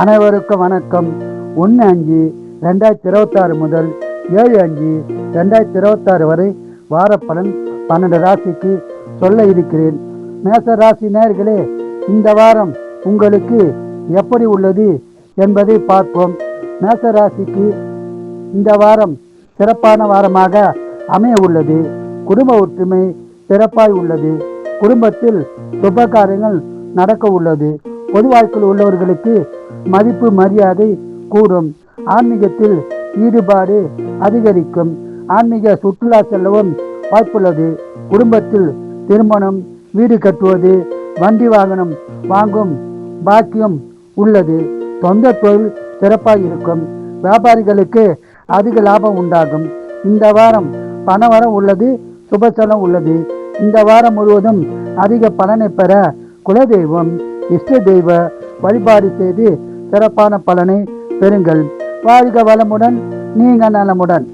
அனைவருக்கும் வணக்கம். 1/5/2026 முதல் 7/5/2026 வரை வாரப்பலன் 12 ராசிக்கு சொல்ல இருக்கிறேன். மேச ராசி நேயர்களே, இந்த வாரம் உங்களுக்கு எப்படி உள்ளது என்பதை பார்ப்போம். மேச ராசிக்கு இந்த வாரம் சிறப்பான வாரமாக அமைய உள்ளது. குடும்ப ஒற்றுமை சிறப்பாய் உள்ளது. குடும்பத்தில் சுப காரியங்கள் நடக்க உள்ளது. பொது வாழ்க்கையில் உள்ளவர்களுக்கு மதிப்பு மரியாதை கூடும். ஆன்மீகத்தில் ஈடுபாடு அதிகரிக்கும். ஆன்மீக சுற்றுலா செல்லவும் வாய்ப்புள்ளது. குடும்பத்தில் திருமணம், வீடு கட்டுவது, வண்டி வாகனம் வாங்கும் பாக்கியம் உள்ளது. சொந்த தொழில் சிறப்பாக இருக்கும். வியாபாரிகளுக்கு அதிக லாபம் உண்டாகும். இந்த வாரம் பணவரம் உள்ளது. சுபசலம் உள்ளது. இந்த வாரம் முழுவதும் அதிக பலனை பெற குலதெய்வம், இஷ்ட தெய்வ வழிபாடு செய்து சிறப்பான பலனை பெறுங்கள். வாழ்க வளமுடன், நீங்க நலமுடன்.